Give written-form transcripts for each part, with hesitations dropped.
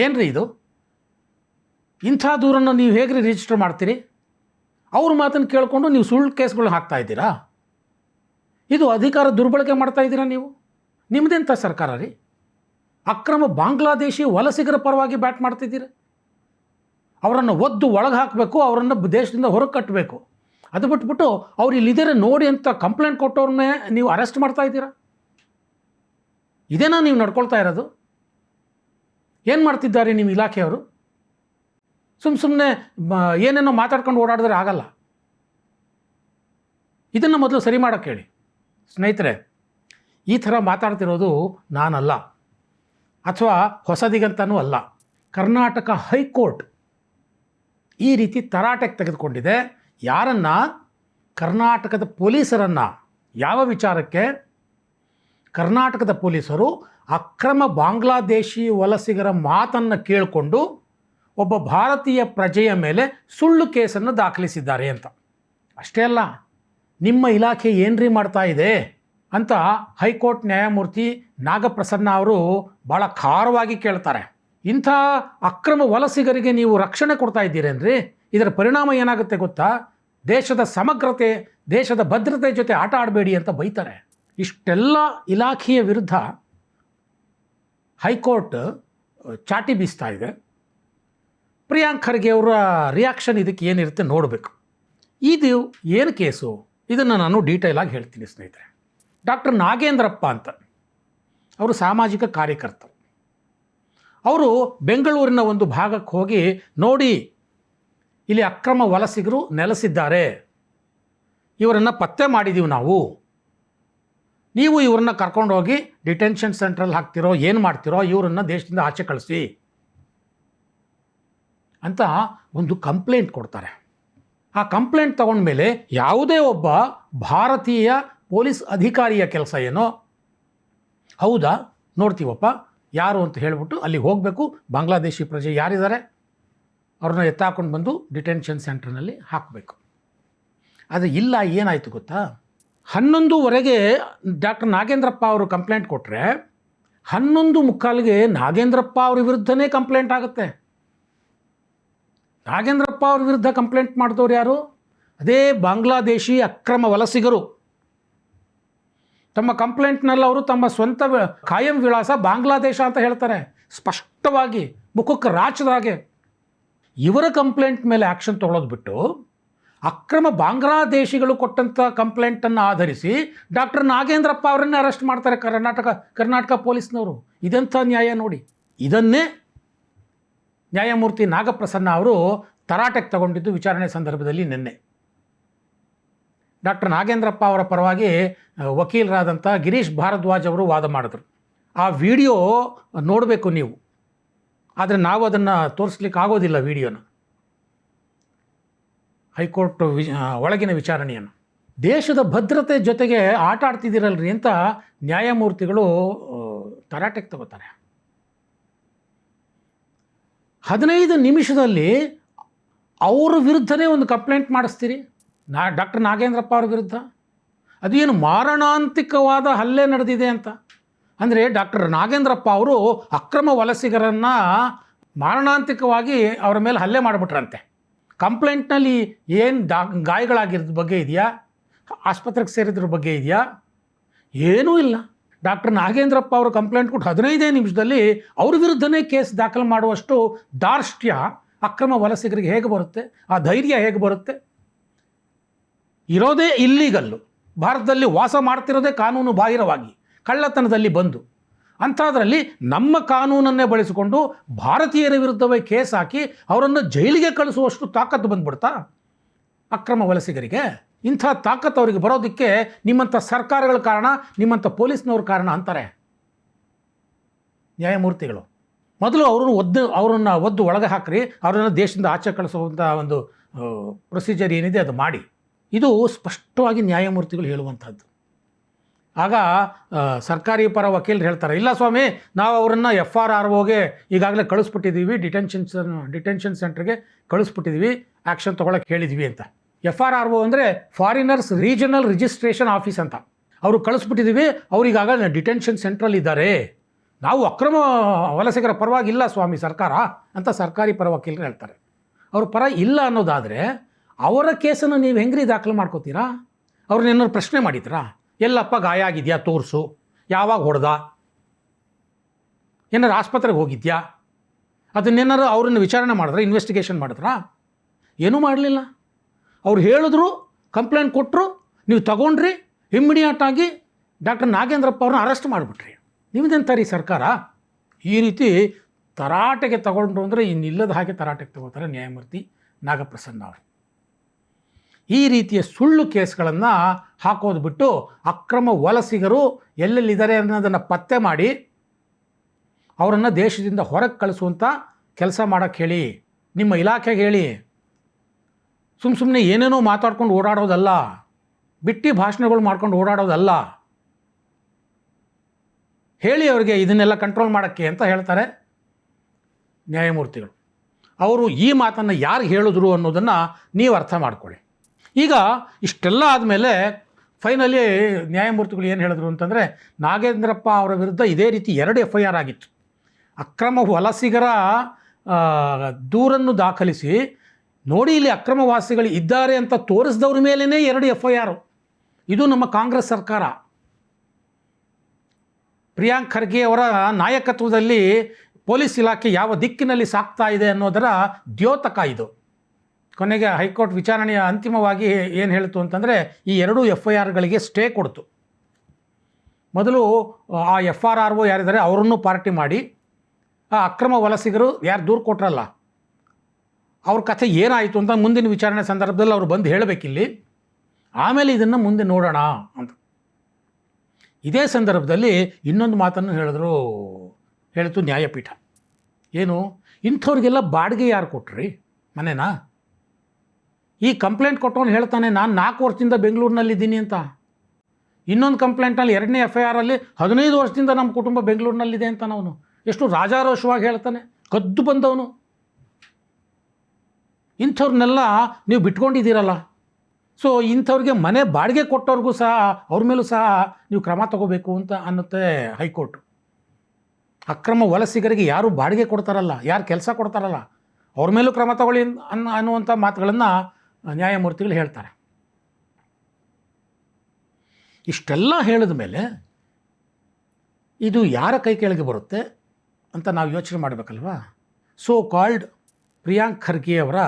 ಏನು ರೀ ಇದು? ಇಂಥ ದೂರನ್ನು ನೀವು ಹೇಗೆ ರಿಜಿಸ್ಟರ್ ಮಾಡ್ತೀರಿ? ಅವ್ರ ಮಾತನ್ನು ಕೇಳಿಕೊಂಡು ನೀವು ಸುಳ್ಳು ಕೇಸ್ಗಳನ್ನ ಹಾಕ್ತಾ ಇದ್ದೀರಾ. ಇದು ಅಧಿಕಾರ ದುರ್ಬಳಕೆ ಮಾಡ್ತಾ ಇದ್ದೀರಾ ನೀವು. ನಿಮ್ಮದೆಂಥ ಸರ್ಕಾರ ರೀ? ಅಕ್ರಮ ಬಾಂಗ್ಲಾದೇಶಿ ವಲಸಿಗರ ಪರವಾಗಿ ಬ್ಯಾಟ್ ಮಾಡ್ತಿದ್ದೀರಾ. ಅವರನ್ನು ಒದ್ದು ಒಳಗೆ ಹಾಕಬೇಕು, ಅವರನ್ನು ದೇಶದಿಂದ ಹೊರಗೆ ಕಟ್ಟಬೇಕು. ಅದು ಬಿಟ್ಬಿಟ್ಟು ಅವ್ರು ಇಲ್ಲಿದ್ದಾರೆ ನೋಡಿ ಅಂತ ಕಂಪ್ಲೇಂಟ್ ಕೊಟ್ಟವ್ರನ್ನೇ ನೀವು ಅರೆಸ್ಟ್ ಮಾಡ್ತಾ ಇದ್ದೀರಾ. ಇದೇನಾ ನೀವು ನಡ್ಕೊಳ್ತಾ ಇರೋದು? ಏನು ಮಾಡ್ತಿದ್ದಾರೆ ನಿಮ್ಮ ಇಲಾಖೆಯವರು? ಸುಮ್ಮನೆ ಏನೇನೋ ಮಾತಾಡ್ಕೊಂಡು ಓಡಾಡಿದ್ರೆ ಆಗಲ್ಲ. ಇದನ್ನು ಮೊದಲು ಸರಿ ಮಾಡೋಕ್ಕೆ ಹೇಳಿ. ಸ್ನೇಹಿತರೆ, ಈ ಥರ ಮಾತಾಡ್ತಿರೋದು ನಾನಲ್ಲ, ಅಥವಾ ಹೊಸದಿಗಂತನೂ ಅಲ್ಲ. ಕರ್ನಾಟಕ ಹೈಕೋರ್ಟ್ ಈ ರೀತಿ ತರಾಟೆಗೆ ತೆಗೆದುಕೊಂಡಿದೆ. ಯಾರನ್ನು? ಕರ್ನಾಟಕದ ಪೊಲೀಸರನ್ನು. ಯಾವ ವಿಚಾರಕ್ಕೆ? ಕರ್ನಾಟಕದ ಪೊಲೀಸರು ಅಕ್ರಮ ಬಾಂಗ್ಲಾದೇಶಿ ವಲಸಿಗರ ಮಾತನ್ನು ಕೇಳಿಕೊಂಡು ಒಬ್ಬ ಭಾರತೀಯ ಪ್ರಜೆಯ ಮೇಲೆ ಸುಳ್ಳು ಕೇಸನ್ನು ದಾಖಲಿಸಿದ್ದಾರೆ ಅಂತ. ಅಷ್ಟೇ ಅಲ್ಲ, ನಿಮ್ಮ ಇಲಾಖೆ ಏನ್ರಿ ಮಾಡ್ತಾ ಇದೆ ಅಂತ ಹೈಕೋರ್ಟ್ ನ್ಯಾಯಮೂರ್ತಿ ನಾಗಪ್ರಸನ್ನ ಅವರು ಭಾಳ ಖಾರವಾಗಿ ಕೇಳ್ತಾರೆ. ಇಂಥ ಅಕ್ರಮ ವಲಸಿಗರಿಗೆ ನೀವು ರಕ್ಷಣೆ ಕೊಡ್ತಾ ಇದ್ದೀರೇನ್ರಿ? ಇದರ ಪರಿಣಾಮ ಏನಾಗುತ್ತೆ ಗೊತ್ತಾ? ದೇಶದ ಸಮಗ್ರತೆ, ದೇಶದ ಭದ್ರತೆ ಜೊತೆ ಆಟ ಆಡಬೇಡಿ ಅಂತ ಬೈತಾರೆ. ಇಷ್ಟೆಲ್ಲ ಇಲಾಖೆಯ ವಿರುದ್ಧ ಹೈಕೋರ್ಟ್ ಚಾಟಿ ಬೀಸ್ತಾ ಇದೆ. ಪ್ರಿಯಾಂಕ್ ಖರ್ಗೆ ಅವರ ರಿಯಾಕ್ಷನ್ ಇದಕ್ಕೆ ಏನಿರುತ್ತೆ ನೋಡಬೇಕು. ಇದು ಏನು ಕೇಸು? ಇದನ್ನು ನಾನು ಡೀಟೇಲಾಗಿ ಹೇಳ್ತೀನಿ ಸ್ನೇಹಿತರೆ. ಡಾಕ್ಟರ್ ನಾಗೇಂದ್ರಪ್ಪ ಅಂತ ಅವರು ಸಾಮಾಜಿಕ ಕಾರ್ಯಕರ್ತರು. ಅವರು ಬೆಂಗಳೂರಿನ ಒಂದು ಭಾಗಕ್ಕೆ ಹೋಗಿ ನೋಡಿ, ಇಲ್ಲಿ ಅಕ್ರಮ ವಲಸಿಗರು ನೆಲೆಸಿದ್ದಾರೆ, ಇವರನ್ನು ಪತ್ತೆ ಮಾಡಿದ್ದೀವಿ ನಾವು, ನೀವು ಇವರನ್ನು ಕರ್ಕೊಂಡೋಗಿ ಡಿಟೆನ್ಷನ್ ಸೆಂಟ್ರಲ್ಲಿ ಹಾಕ್ತಿರೋ ಏನು ಮಾಡ್ತಿರೋ, ಇವರನ್ನು ದೇಶದಿಂದ ಆಚೆ ಕಳಿಸಿ ಅಂತ ಒಂದು ಕಂಪ್ಲೇಂಟ್ ಕೊಡ್ತಾರೆ. ಆ ಕಂಪ್ಲೇಂಟ್ ತಗೊಂಡ್ಮೇಲೆ ಯಾವುದೇ ಒಬ್ಬ ಭಾರತೀಯ ಪೊಲೀಸ್ ಅಧಿಕಾರಿಯ ಕೆಲಸ ಏನೋ, ಹೌದಾ ನೋಡ್ತೀವಪ್ಪ ಯಾರು ಅಂತ ಹೇಳಿಬಿಟ್ಟು ಅಲ್ಲಿಗೆ ಹೋಗಬೇಕು. ಬಾಂಗ್ಲಾದೇಶಿ ಪ್ರಜೆ ಯಾರಿದ್ದಾರೆ ಅವ್ರನ್ನ ಎತ್ತಾಕೊಂಡು ಬಂದು ಡಿಟೆನ್ಷನ್ ಸೆಂಟರ್ನಲ್ಲಿ ಹಾಕಬೇಕು. ಆದರೆ ಇಲ್ಲ, ಏನಾಯಿತು ಗೊತ್ತಾ? 11:15ಗೆ ಡಾಕ್ಟರ್ ನಾಗೇಂದ್ರಪ್ಪ ಅವರು ಕಂಪ್ಲೇಂಟ್ ಕೊಟ್ಟರೆ 11:45ಗೆ ನಾಗೇಂದ್ರಪ್ಪ ಅವ್ರ ವಿರುದ್ಧನೇ ಕಂಪ್ಲೇಂಟ್ ಆಗುತ್ತೆ. ನಾಗೇಂದ್ರಪ್ಪ ಅವ್ರ ವಿರುದ್ಧ ಕಂಪ್ಲೇಂಟ್ ಮಾಡಿದವ್ರು ಯಾರು? ಅದೇ ಬಾಂಗ್ಲಾದೇಶಿ ಅಕ್ರಮ ವಲಸಿಗರು. ತಮ್ಮ ಕಂಪ್ಲೇಂಟ್ನಲ್ಲಿ ಅವರು ತಮ್ಮ ಸ್ವಂತ ಕಾಯಂ ವಿಳಾಸ ಬಾಂಗ್ಲಾದೇಶ ಅಂತ ಹೇಳ್ತಾರೆ, ಸ್ಪಷ್ಟವಾಗಿ ಮುಖಕ್ಕೆ ರಾಚದ ಹಾಗೆ. ಇವರ ಕಂಪ್ಲೇಂಟ್ ಮೇಲೆ ಆ್ಯಕ್ಷನ್ ತೊಗೊಳೋದು ಬಿಟ್ಟು ಅಕ್ರಮ ಬಾಂಗ್ಲಾದೇಶಿಗಳು ಕೊಟ್ಟಂಥ ಕಂಪ್ಲೇಂಟನ್ನು ಆಧರಿಸಿ ಡಾಕ್ಟರ್ ನಾಗೇಂದ್ರಪ್ಪ ಅವರನ್ನೇ ಅರೆಸ್ಟ್ ಮಾಡ್ತಾರೆ ಕರ್ನಾಟಕ ಪೊಲೀಸ್ನವರು. ಇದೆಂಥ ನ್ಯಾಯ ನೋಡಿ. ಇದನ್ನೇ ನ್ಯಾಯಮೂರ್ತಿ ನಾಗಪ್ರಸನ್ನ ಅವರು ತರಾಟೆಗೆ ತಗೊಂಡಿದ್ದು ವಿಚಾರಣೆ ಸಂದರ್ಭದಲ್ಲಿ ನಿನ್ನೆ. ಡಾಕ್ಟರ್ ನಾಗೇಂದ್ರಪ್ಪ ಅವರ ಪರವಾಗಿ ವಕೀಲರಾದಂಥ ಗಿರೀಶ್ ಭಾರದ್ವಾಜ್ ಅವರು ವಾದ ಮಾಡಿದ್ರು. ಆ ವಿಡಿಯೋ ನೋಡಬೇಕು ನೀವು, ಆದರೆ ನಾವು ಅದನ್ನು ತೋರಿಸ್ಲಿಕ್ಕೆ ಆಗೋದಿಲ್ಲ ವಿಡಿಯೋನ, ಹೈಕೋರ್ಟ್ ಒಳಗಿನ ವಿಚಾರಣೆಯನ್ನು. ದೇಶದ ಭದ್ರತೆ ಜೊತೆಗೆ ಆಟ ಆಡ್ತಿದ್ದೀರಲ್ರಿ ಅಂತ ನ್ಯಾಯಮೂರ್ತಿಗಳು ತರಾಟೆಗೆ ತಗೋತಾರೆ. 15 ನಿಮಿಷದಲ್ಲಿ ಅವರ ವಿರುದ್ಧನೇ ಒಂದು ಕಂಪ್ಲೇಂಟ್ ಮಾಡಿಸ್ತೀರಿ ಡಾಕ್ಟರ್ ನಾಗೇಂದ್ರಪ್ಪ ಅವ್ರ ವಿರುದ್ಧ. ಅದೇನು ಮಾರಣಾಂತಿಕವಾದ ಹಲ್ಲೆ ನಡೆದಿದೆ ಅಂತ. ಅಂದರೆ ಡಾಕ್ಟರ್ ನಾಗೇಂದ್ರಪ್ಪ ಅವರು ಅಕ್ರಮ ವಲಸಿಗರನ್ನು ಮಾರಣಾಂತಿಕವಾಗಿ ಅವರ ಮೇಲೆ ಹಲ್ಲೆ ಮಾಡಿಬಿಟ್ರಂತೆ. ಕಂಪ್ಲೇಂಟ್ನಲ್ಲಿ ಏನು ಗಾಯಗಳಾಗಿರೋದ್ರ ಬಗ್ಗೆ ಇದೆಯಾ? ಆಸ್ಪತ್ರೆಗೆ ಸೇರಿದ್ರ ಬಗ್ಗೆ ಇದೆಯಾ? ಏನೂ ಇಲ್ಲ. ಡಾಕ್ಟರ್ ನಾಗೇಂದ್ರಪ್ಪ ಅವರು ಕಂಪ್ಲೇಂಟ್ ಕೊಟ್ಟು 15 ನಿಮಿಷದಲ್ಲಿ ಅವ್ರ ವಿರುದ್ಧನೇ ಕೇಸ್ ದಾಖಲು ಮಾಡುವಷ್ಟು ಧಾರ್ಷ್ಟ್ಯ ಅಕ್ರಮ ವಲಸಿಗರಿಗೆ ಹೇಗೆ ಬರುತ್ತೆ? ಆ ಧೈರ್ಯ ಹೇಗೆ ಬರುತ್ತೆ? ಇರೋದೇ ಇಲ್ಲೀಗಲ್ಲು, ಭಾರತದಲ್ಲಿ ವಾಸ ಮಾಡ್ತಿರೋದೇ ಕಾನೂನು ಬಾಹಿರವಾಗಿ ಕಳ್ಳತನದಲ್ಲಿ ಬಂದು, ಅಂಥದ್ರಲ್ಲಿ ನಮ್ಮ ಕಾನೂನನ್ನೇ ಬಳಸಿಕೊಂಡು ಭಾರತೀಯರ ವಿರುದ್ಧವೇ ಕೇಸ್ ಹಾಕಿ ಅವರನ್ನು ಜೈಲಿಗೆ ಕಳಿಸುವಷ್ಟು ತಾಕತ್ತು ಬಂದ್ಬಿಡ್ತಾ ಅಕ್ರಮ ವಲಸಿಗರಿಗೆ? ಇಂಥ ತಾಕತ್ತು ಅವರಿಗೆ ಬರೋದಕ್ಕೆ ನಿಮ್ಮಂಥ ಸರ್ಕಾರಗಳ ಕಾರಣ, ನಿಮ್ಮಂಥ ಪೊಲೀಸ್ನವ್ರ ಕಾರಣ ಅಂತಾರೆ ನ್ಯಾಯಮೂರ್ತಿಗಳು. ಮೊದಲು ಅವರನ್ನು ಒದ್ದು ಒಳಗೆ ಹಾಕ್ರಿ, ಅವರನ್ನು ದೇಶದಿಂದ ಆಚೆ ಕಳಿಸುವಂಥ ಒಂದು ಪ್ರೊಸೀಜರ್ ಏನಿದೆ ಅದು ಮಾಡಿ. ಇದು ಸ್ಪಷ್ಟವಾಗಿ ನ್ಯಾಯಮೂರ್ತಿಗಳು ಹೇಳುವಂಥದ್ದು. ಆಗ ಸರ್ಕಾರಿ ಪರ ವಕೀಲರು ಹೇಳ್ತಾರೆ, ಇಲ್ಲ ಸ್ವಾಮಿ, ನಾವು ಅವರನ್ನು FRROಗೆ ಈಗಾಗಲೇ ಕಳಿಸ್ಬಿಟ್ಟಿದ್ದೀವಿ, ಡಿಟೆನ್ಷನ್ ಸೆಂಟ್ರಿಗೆ ಕಳಿಸ್ಬಿಟ್ಟಿದ್ದೀವಿ, ಆ್ಯಕ್ಷನ್ ತೊಗೊಳಕ್ಕೆ ಹೇಳಿದ್ವಿ ಅಂತ. FRRO ಅಂದರೆ ಫಾರಿನರ್ಸ್ ರೀಜನಲ್ ರಿಜಿಸ್ಟ್ರೇಷನ್ ಆಫೀಸ್ ಅಂತ. ಅವರು ಕಳಿಸ್ಬಿಟ್ಟಿದ್ದೀವಿ, ಅವ್ರಿಗಾಗ ಡಿಟೆನ್ಷನ್ ಸೆಂಟ್ರಲ್ಲಿ ಇದ್ದಾರೆ, ನಾವು ಅಕ್ರಮ ವಲಸಿಗರ ಪರವಾಗಿಲ್ಲ ಸ್ವಾಮಿ ಸರ್ಕಾರ ಅಂತ ಸರ್ಕಾರಿ ಪರ ವಕೀಲರು ಹೇಳ್ತಾರೆ. ಅವ್ರ ಪರ ಇಲ್ಲ ಅನ್ನೋದಾದರೆ ಅವರ ಕೇಸನ್ನು ನೀವು ಹೆಂಗ್ರಿ ದಾಖಲು ಮಾಡ್ಕೋತೀರಾ? ಅವ್ರನ್ನೇನಾದ್ರು ಪ್ರಶ್ನೆ ಮಾಡಿದ್ರಾ? ಎಲ್ಲಪ್ಪ ಗಾಯ ಆಗಿದೆಯಾ ತೋರಿಸು, ಯಾವಾಗ ಹೊಡೆದ, ಏನಾರು ಆಸ್ಪತ್ರೆಗೆ ಹೋಗಿದ್ಯಾ, ಅದನ್ನೇನಾರು ಅವ್ರನ್ನ ವಿಚಾರಣೆ ಮಾಡಿದ್ರೆ, ಇನ್ವೆಸ್ಟಿಗೇಷನ್ ಮಾಡಿದ್ರಾ? ಏನೂ ಮಾಡಲಿಲ್ಲ. ಅವ್ರು ಹೇಳಿದ್ರು, ಕಂಪ್ಲೇಂಟ್ ಕೊಟ್ಟರು, ನೀವು ತಗೊಂಡ್ರಿ, ಇಮ್ಮಿಡಿಯೇಟಾಗಿ ಡಾಕ್ಟರ್ ನಾಗೇಂದ್ರಪ್ಪ ಅವ್ರನ್ನ ಅರೆಸ್ಟ್ ಮಾಡಿಬಿಟ್ರಿ. ನಿಮ್ದೆಂಥ ರೀ ಸರ್ಕಾರ? ಈ ರೀತಿ ತರಾಟೆಗೆ ತಗೊಂಡ್ರು ಅಂದರೆ ಇನ್ನಿಲ್ಲದ ಹಾಗೆ ತರಾಟೆಗೆ ತಗೋತಾರೆ ನ್ಯಾಯಮೂರ್ತಿ ನಾಗಪ್ರಸನ್ನ ಅವರು. ಈ ರೀತಿಯ ಸುಳ್ಳು ಕೇಸ್ಗಳನ್ನು ಹಾಕೋದು ಬಿಟ್ಟು ಅಕ್ರಮ ವಲಸಿಗರು ಎಲ್ಲೆಲ್ಲಿದ್ದಾರೆ ಅನ್ನೋದನ್ನು ಪತ್ತೆ ಮಾಡಿ ಅವರನ್ನು ದೇಶದಿಂದ ಹೊರಗೆ ಕಳಿಸುವಂಥ ಕೆಲಸ ಮಾಡೋಕ್ಕೆ ಹೇಳಿ, ನಿಮ್ಮ ಇಲಾಖೆಗೆ ಹೇಳಿ. ಸುಮ್ಮನೆ ಏನೇನೋ ಮಾತಾಡ್ಕೊಂಡು ಓಡಾಡೋದಲ್ಲ, ಬಿಟ್ಟು ಭಾಷಣಗಳು ಮಾಡ್ಕೊಂಡು ಓಡಾಡೋದಲ್ಲ. ಹೇಳಿ ಅವರಿಗೆ ಇದನ್ನೆಲ್ಲ ಕಂಟ್ರೋಲ್ ಮಾಡೋಕ್ಕೆ ಅಂತ ಹೇಳ್ತಾರೆ ನ್ಯಾಯಮೂರ್ತಿಗಳು. ಅವರು ಈ ಮಾತನ್ನು ಯಾರು ಹೇಳಿದ್ರು ಅನ್ನೋದನ್ನು ನೀವು ಅರ್ಥ ಮಾಡ್ಕೊಳ್ಳಿ. ಈಗ ಇಷ್ಟೆಲ್ಲ ಆದಮೇಲೆ ಫೈನಲಿ ನ್ಯಾಯಮೂರ್ತಿಗಳು ಏನು ಹೇಳಿದ್ರು ಅಂತಂದರೆ, ನಾಗೇಂದ್ರಪ್ಪ ಅವರ ವಿರುದ್ಧ ಇದೇ ರೀತಿ 2 FIR ಆಗಿತ್ತು. ಅಕ್ರಮ ವಲಸಿಗರ ದೂರನ್ನು ದಾಖಲಿಸಿ ನೋಡಿ ಇಲ್ಲಿ ಅಕ್ರಮವಾಸಿಗಳು ಇದ್ದಾರೆ ಅಂತ ತೋರಿಸಿದವ್ರ ಮೇಲೇ 2 FIR. ಇದು ನಮ್ಮ ಕಾಂಗ್ರೆಸ್ ಸರ್ಕಾರ, ಪ್ರಿಯಾಂಕ್ ಖರ್ಗೆ ಅವರ ನಾಯಕತ್ವದಲ್ಲಿ ಪೊಲೀಸ್ ಇಲಾಖೆ ಯಾವ ದಿಕ್ಕಿನಲ್ಲಿ ಸಾಗ್ತಾ ಇದೆ ಅನ್ನೋದರ ದ್ಯೋತಕ ಇದು. ಕೊನೆಗೆ ಹೈಕೋರ್ಟ್ ವಿಚಾರಣೆಯ ಅಂತಿಮವಾಗಿ ಏನು ಹೇಳ್ತು ಅಂತಂದರೆ, ಈ 2 FIRಗಳಿಗೆ ಸ್ಟೇ ಕೊಡ್ತು. ಮೊದಲು ಆ FRRO ಯಾರಿದ್ದಾರೆ ಅವರನ್ನು ಪಾರ್ಟಿ ಮಾಡಿ, ಆ ಅಕ್ರಮ ವಲಸಿಗರು ಯಾರು ದೂರು ಕೊಟ್ರಲ್ಲ ಅವ್ರ ಕಥೆ ಏನಾಯಿತು ಅಂತ ಮುಂದಿನ ವಿಚಾರಣೆ ಸಂದರ್ಭದಲ್ಲಿ ಅವರು ಬಂದು ಹೇಳಬೇಕಿಲ್ಲಿ, ಆಮೇಲೆ ಇದನ್ನು ಮುಂದೆ ನೋಡೋಣ ಅಂತ. ಇದೇ ಸಂದರ್ಭದಲ್ಲಿ ಇನ್ನೊಂದು ಮಾತನ್ನು ಹೇಳಿತು ನ್ಯಾಯಪೀಠ. ಏನು, ಇಂಥವ್ರಿಗೆಲ್ಲ ಬಾಡಿಗೆ ಯಾರು ಕೊಟ್ರಿ ಮನೆನಾ? ಈ ಕಂಪ್ಲೇಂಟ್ ಕೊಟ್ಟವನು ಹೇಳ್ತಾನೆ, ನಾನು 4 ವರ್ಷದಿಂದ ಬೆಂಗಳೂರಿನಲ್ಲಿದ್ದೀನಿ ಅಂತ. ಇನ್ನೊಂದು ಕಂಪ್ಲೇಂಟಲ್ಲಿ 2ನೇ FIRಲ್ಲಿ 15 ವರ್ಷದಿಂದ ನಮ್ಮ ಕುಟುಂಬ ಬೆಂಗಳೂರಿನಲ್ಲಿದೆ ಅಂತ ಅವನು ಎಷ್ಟು ರಾಜಾರೋಷವಾಗಿ ಹೇಳ್ತಾನೆ, ಕದ್ದು ಬಂದವನು. ಇಂಥವ್ರನ್ನೆಲ್ಲ ನೀವು ಬಿಟ್ಕೊಂಡಿದ್ದೀರಲ್ಲ. ಸೊ ಇಂಥವ್ರಿಗೆ ಮನೆ ಬಾಡಿಗೆ ಕೊಟ್ಟವ್ರಿಗೂ ಸಹ ಅವ್ರ ಮೇಲೂ ಸಹ ನೀವು ಕ್ರಮ ತಗೋಬೇಕು ಅಂತ ಅನ್ನುತ್ತೆ ಹೈಕೋರ್ಟ್. ಅಕ್ರಮ ವಲಸಿಗರಿಗೆ ಯಾರು ಬಾಡಿಗೆ ಕೊಡ್ತಾರಲ್ಲ, ಯಾರು ಕೆಲಸ ಕೊಡ್ತಾರಲ್ಲ ಅವ್ರ ಮೇಲೂ ಕ್ರಮ ತಗೊಳ್ಳಿ ಅನ್ನುವಂಥ ಮಾತುಗಳನ್ನು ನ್ಯಾಯಮೂರ್ತಿಗಳು ಹೇಳ್ತಾರೆ. ಇಷ್ಟೆಲ್ಲ ಹೇಳಿದ ಮೇಲೆ ಇದು ಯಾರ ಕೈ ಕೆಳಗೆ ಬರುತ್ತೆ ಅಂತ ನಾವು ಯೋಚನೆ ಮಾಡಬೇಕಲ್ವಾ. ಸೋ ಕಾಲ್ಡ್ ಪ್ರಿಯಾಂಕ್ ಖರ್ಗೆ ಅವರ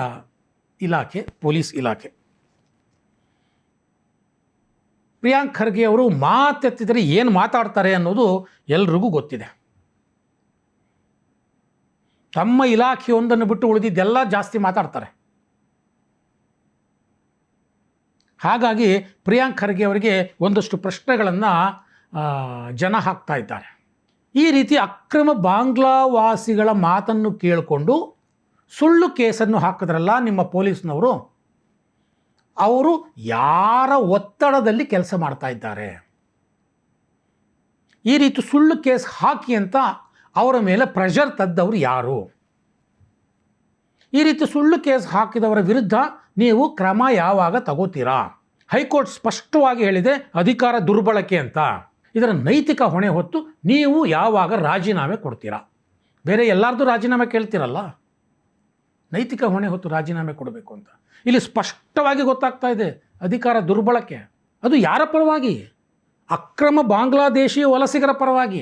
ಇಲಾಖೆ, ಪೊಲೀಸ್ ಇಲಾಖೆ. ಪ್ರಿಯಾಂಕ್ ಖರ್ಗೆ ಅವರು ಮಾತೆತ್ತಿದರೆ ಏನು ಮಾತಾಡ್ತಾರೆ ಅನ್ನೋದು ಎಲ್ರಿಗೂ ಗೊತ್ತಿದೆ. ತಮ್ಮ ಇಲಾಖೆಯೊಂದನ್ನು ಬಿಟ್ಟು ಉಳಿದಿದ್ದೆಲ್ಲ ಜಾಸ್ತಿ ಮಾತಾಡ್ತಾರೆ. ಹಾಗಾಗಿ ಪ್ರಿಯಾಂಕ್ ಖರ್ಗೆ ಅವರಿಗೆ ಒಂದಷ್ಟು ಪ್ರಶ್ನೆಗಳನ್ನು ಜನ ಹಾಕ್ತಾ ಇದ್ದಾರೆ. ಈ ರೀತಿ ಅಕ್ರಮ ಬಾಂಗ್ಲಾವಾಸಿಗಳ ಮಾತನ್ನು ಕೇಳಿಕೊಂಡು ಸುಳ್ಳು ಕೇಸನ್ನು ಹಾಕಿದ್ರಲ್ಲ ನಿಮ್ಮ ಪೊಲೀಸ್ನವರು, ಅವರು ಯಾರ ಒತ್ತಡದಲ್ಲಿ ಕೆಲಸ ಮಾಡ್ತಾ ಇದ್ದಾರೆ? ಈ ರೀತಿ ಸುಳ್ಳು ಕೇಸ್ ಹಾಕಿ ಅಂತ ಅವರ ಮೇಲೆ ಪ್ರೆಷರ್ ತದ್ದವರು ಯಾರು? ಈ ರೀತಿ ಸುಳ್ಳು ಕೇಸ್ ಹಾಕಿದವರ ವಿರುದ್ಧ ನೀವು ಕ್ರಮ ಯಾವಾಗ ತಗೋತೀರಾ? ಹೈಕೋರ್ಟ್ ಸ್ಪಷ್ಟವಾಗಿ ಹೇಳಿದೆ ಅಧಿಕಾರ ದುರ್ಬಳಕೆ ಅಂತ. ಇದರ ನೈತಿಕ ಹೊಣೆ ಹೊತ್ತು ನೀವು ಯಾವಾಗ ರಾಜೀನಾಮೆ ಕೊಡ್ತೀರಾ? ಬೇರೆ ಎಲ್ಲರದ್ದು ರಾಜೀನಾಮೆ ಕೇಳ್ತೀರಲ್ಲ, ನೈತಿಕ ಹೊಣೆ ಹೊತ್ತು ರಾಜೀನಾಮೆ ಕೊಡಬೇಕು ಅಂತ. ಇಲ್ಲಿ ಸ್ಪಷ್ಟವಾಗಿ ಗೊತ್ತಾಗ್ತಾ ಇದೆ ಅಧಿಕಾರ ದುರ್ಬಳಕೆ. ಅದು ಯಾರ ಪರವಾಗಿ? ಅಕ್ರಮ ಬಾಂಗ್ಲಾದೇಶಿ ವಲಸಿಗರ ಪರವಾಗಿ.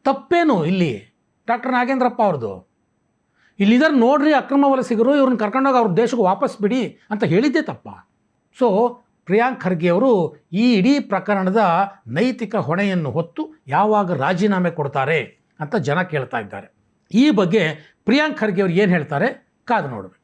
ತಪ್ಪೇನು ಇಲ್ಲಿ ಡಾಕ್ಟರ್ ನಾಗೇಂದ್ರಪ್ಪ ಅವ್ರದ್ದು? ಇಲ್ಲಿದ್ದಾರೆ ನೋಡ್ರಿ ಅಕ್ರಮ ವಲಸಿಗರು, ಇವ್ರನ್ನ ಕರ್ಕೊಂಡೋಗಿ ಅವ್ರ ದೇಶಕ್ಕೆ ವಾಪಸ್ ಬಿಡಿ ಅಂತ ಹೇಳಿದ್ದೇ ತಪ್ಪ. ಸೊ ಪ್ರಿಯಾಂಕ್ ಖರ್ಗೆ ಅವರು ಈ ಇಡೀ ಪ್ರಕರಣದ ನೈತಿಕ ಹೊಣೆಯನ್ನು ಹೊತ್ತು ಯಾವಾಗ ರಾಜೀನಾಮೆ ಕೊಡ್ತಾರೆ ಅಂತ ಜನ ಕೇಳ್ತಾ ಇದ್ದಾರೆ. ಈ ಬಗ್ಗೆ ಪ್ರಿಯಾಂಕ್ ಖರ್ಗೆ ಅವರು ಏನು ಹೇಳ್ತಾರೆ ಕಾದು ನೋಡಬೇಕು.